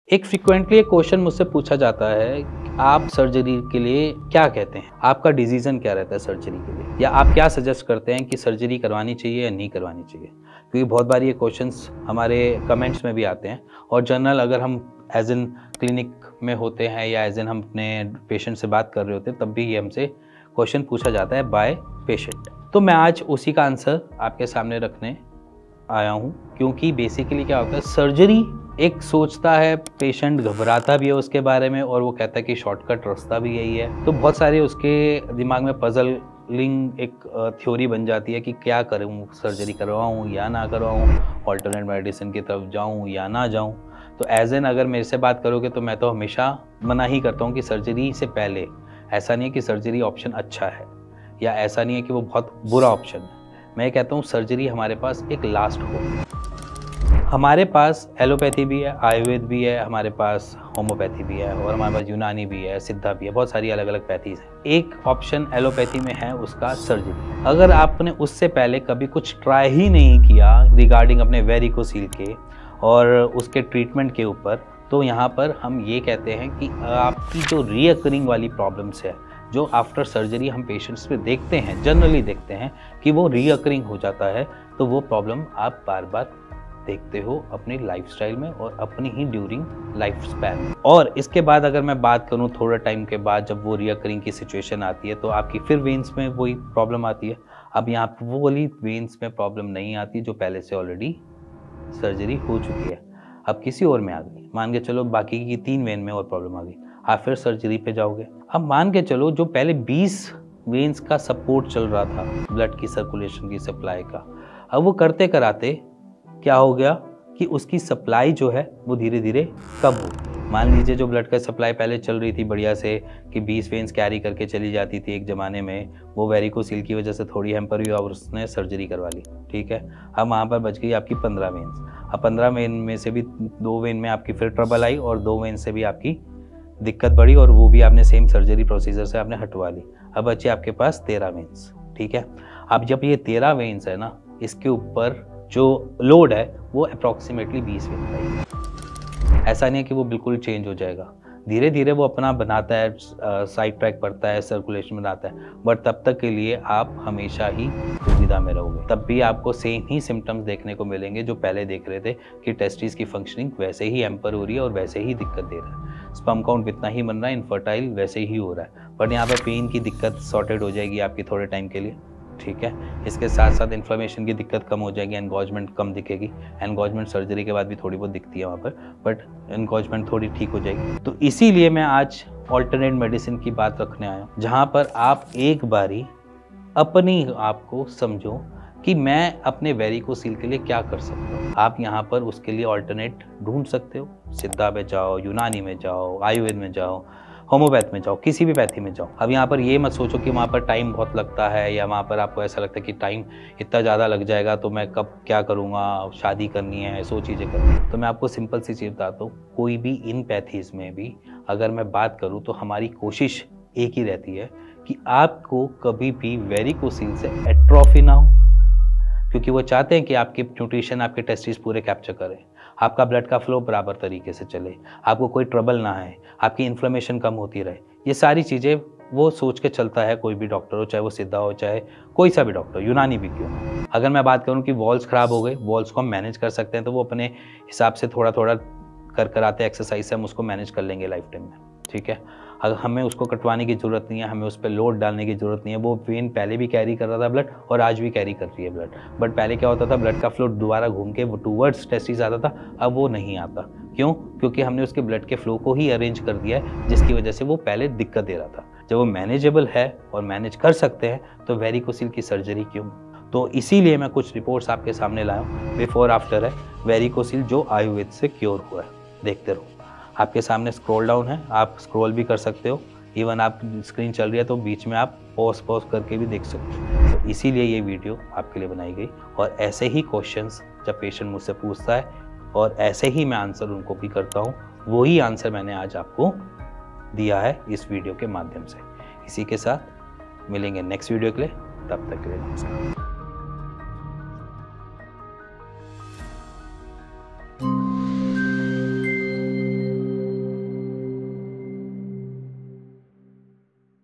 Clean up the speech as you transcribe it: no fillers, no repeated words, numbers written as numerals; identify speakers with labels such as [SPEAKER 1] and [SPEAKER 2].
[SPEAKER 1] एक फ्रिक्वेंटली एक क्वेश्चन मुझसे पूछा जाता है, आप सर्जरी के लिए क्या कहते हैं? आपका डिसीजन क्या रहता है सर्जरी के लिए, या आप क्या सजेस्ट करते हैं कि सर्जरी करवानी चाहिए या नहीं करवानी चाहिए? क्योंकि बहुत बार ये क्वेश्चंस हमारे कमेंट्स में भी आते हैं, और जनरल अगर हम एज इन क्लिनिक में होते हैं या एज इन हम अपने पेशेंट से बात कर रहे होते हैं, तब भी ये हमसे क्वेश्चन पूछा जाता है बाय पेशेंट। तो मैं आज उसी का आंसर आपके सामने रखने आया हूँ, क्योंकि बेसिकली क्या होता है, सर्जरी एक सोचता है, पेशेंट घबराता भी है उसके बारे में, और वो कहता है कि शॉर्टकट रास्ता भी यही है। तो बहुत सारे उसके दिमाग में पजलिंग एक थ्योरी बन जाती है कि क्या करूँ, सर्जरी करवाऊँ या ना करवाऊँ, ऑल्टरनेट मेडिसिन की तरफ जाऊँ या ना जाऊँ। तो एज एन अगर मेरे से बात करोगे तो मैं तो हमेशा मना ही करता हूँ कि सर्जरी से पहले, ऐसा नहीं है कि सर्जरी ऑप्शन अच्छा है या ऐसा नहीं है कि वो बहुत बुरा ऑप्शन है। मैं कहता हूँ सर्जरी हमारे पास एक लास्ट हो। हमारे पास एलोपैथी भी है, आयुर्वेद भी है, हमारे पास होम्योपैथी भी है, और हमारे पास यूनानी भी है, सिद्धा भी है, बहुत सारी अलग अलग पैथीज हैं। एक ऑप्शन एलोपैथी में है उसका सर्जरी। अगर आपने उससे पहले कभी कुछ ट्राई ही नहीं किया रिगार्डिंग अपने वेरिकोसील के और उसके ट्रीटमेंट के ऊपर, तो यहाँ पर हम ये कहते हैं कि आपकी जो रीअकरिंग वाली प्रॉब्लम्स है, जो आफ्टर सर्जरी हम पेशेंट्स में देखते हैं, जनरली देखते हैं कि वो रीअकरिंग हो जाता है, तो वो प्रॉब्लम आप बार बार देखते हो अपनी लाइफस्टाइल में और अपनी ही ड्यूरिंग लाइफ स्पैन में। और इसके बाद अगर मैं बात करूं थोड़ा टाइम के बाद, जब वो रिकरिंग की सिचुएशन आती है, तो आपकी फिर वेन्स में वही प्रॉब्लम आती है। अब यहाँ पर वो वाली वेन्स में प्रॉब्लम नहीं आती जो पहले से ऑलरेडी सर्जरी हो चुकी है, अब किसी और में आ गई। मान के चलो बाकी की 3 वेन में और प्रॉब्लम आ गई, आप फिर सर्जरी पे जाओगे। अब मान के चलो जो पहले 20 वेन्स का सपोर्ट चल रहा था ब्लड की सर्कुलेशन की सप्लाई का, अब वो करते कराते क्या हो गया कि उसकी सप्लाई जो है वो धीरे धीरे कम हो गई। मान लीजिए जो ब्लड का सप्लाई पहले चल रही थी बढ़िया से कि 20 वेन्स कैरी करके चली जाती थी एक ज़माने में, वो वेरिकोसील की वजह से थोड़ी हैम्पर हुई और उसने सर्जरी करवा ली, ठीक है। अब वहाँ पर बच गई आपकी 15 वेन्स। अब 15 वेन में से भी 2 वेन में आपकी फिर ट्रबल आई, और 2 वेन से भी आपकी दिक्कत बढ़ी, और वो भी आपने सेम सर्जरी प्रोसीजर से आपने हटवा ली। अब बचे आपके पास 13 वेन्स, ठीक है। अब जब ये 13 वेन्स है ना, इसके ऊपर जो लोड है वो अप्रॉक्सीमेटली 20 वेन का ही। ऐसा नहीं है कि वो बिल्कुल चेंज हो जाएगा, धीरे धीरे वो अपना बनाता है, साइड ट्रैक बढ़ता है, सर्कुलेशन बनाता है, बट तब तक के लिए आप हमेशा ही दुविधा में रहोगे। तब भी आपको सेम ही सिम्टम्स देखने को मिलेंगे जो पहले देख रहे थे कि टेस्टिस की फंक्शनिंग वैसे ही हैम्पर हो रही है और वैसे ही दिक्कत दे रहा है, स्पर्म काउंट इतना ही बन रहा है, इनफर्टाइल वैसे ही हो रहा है, बट यहाँ पर पेन की दिक्कत सॉर्टेड हो जाएगी आपकी थोड़े टाइम के लिए, ठीक है। इसके साथ साथ इन्फ्लेमेशन की दिक्कत कम हो जाएगी, एनगॉजमेंट कम दिखेगी। एनगॉजमेंट सर्जरी के बाद भी थोड़ी बहुत दिखती है वहाँ पर, बट एनगॉजमेंट थोड़ी ठीक हो जाएगी। तो इसीलिए मैं आज ऑल्टरनेट मेडिसिन की बात रखने आया हूँ, जहाँ पर आप एक बारी अपनी आप को समझो कि मैं अपने वेरिकोसील के लिए क्या कर सकता हूँ। आप यहाँ पर उसके लिए ऑल्टरनेट ढूंढ सकते हो, सिद्धा में जाओ, यूनानी में जाओ, आयुर्वेद में जाओ, होम्योपैथ में जाओ, किसी भी पैथी में जाओ। अब यहाँ पर ये मत सोचो कि वहाँ पर टाइम बहुत लगता है, या वहाँ पर आपको ऐसा लगता है कि टाइम इतना ज़्यादा लग जाएगा तो मैं कब क्या करूँगा, शादी करनी है, सो चीज़ें करनी है। तो मैं आपको सिंपल सी चीज़ बताता हूँ, कोई भी इन पैथीज़ में भी अगर मैं बात करूँ तो हमारी कोशिश एक ही रहती है कि आपको कभी भी वेरिकोसील से एट्रोफी ना हो, क्योंकि वो चाहते हैं कि आपके न्यूट्रिशन, आपके टेस्टिस पूरे कैप्चर करें, आपका ब्लड का फ्लो बराबर तरीके से चले, आपको कोई ट्रबल ना आए, आपकी इन्फ्लेमेशन कम होती रहे। ये सारी चीज़ें वो सोच के चलता है कोई भी डॉक्टर हो, चाहे वो सिद्धा हो, चाहे कोई सा भी डॉक्टर, यूनानी भी क्यों। अगर मैं बात करूँ कि वॉल्स ख़राब हो गए, वॉल्स को हम मैनेज कर सकते हैं, तो वो अपने हिसाब से थोड़ा थोड़ा कर आते एक्सरसाइज से हम उसको मैनेज कर लेंगे लाइफ टाइम में, ठीक है। अगर हमें उसको कटवाने की ज़रूरत नहीं है, हमें उस पर लोड डालने की ज़रूरत नहीं है। वो वेन पहले भी कैरी कर रहा था ब्लड, और आज भी कैरी कर रही है ब्लड, बट पहले क्या होता था, ब्लड का फ्लो दोबारा घूम के वो टूवर्ड्स टेस्टिस आता था, अब वो नहीं आता। क्यों? क्योंकि हमने उसके ब्लड के फ्लो को ही अरेंज कर दिया है, जिसकी वजह से वो पहले दिक्कत दे रहा था। जब वो मैनेजेबल है और मैनेज कर सकते हैं, तो वेरिकोसील की सर्जरी क्यों? तो इसीलिए मैं कुछ रिपोर्ट्स आपके सामने लाया हूँ, बिफोर आफ्टर है वेरिकोसील, जो आयुर्वेद से क्योर हुआ है। देखते रहो, आपके सामने स्क्रॉल डाउन है, आप स्क्रॉल भी कर सकते हो, इवन आप स्क्रीन चल रही है तो बीच में आप पॉज करके भी देख सकते हो। तो इसीलिए ये वीडियो आपके लिए बनाई गई, और ऐसे ही क्वेश्चंस जब पेशेंट मुझसे पूछता है और ऐसे ही मैं आंसर उनको भी करता हूँ, वही आंसर मैंने आज आपको दिया है इस वीडियो के माध्यम से। इसी के साथ मिलेंगे नेक्स्ट वीडियो के लिए, तब तक के लिए नमस्कार।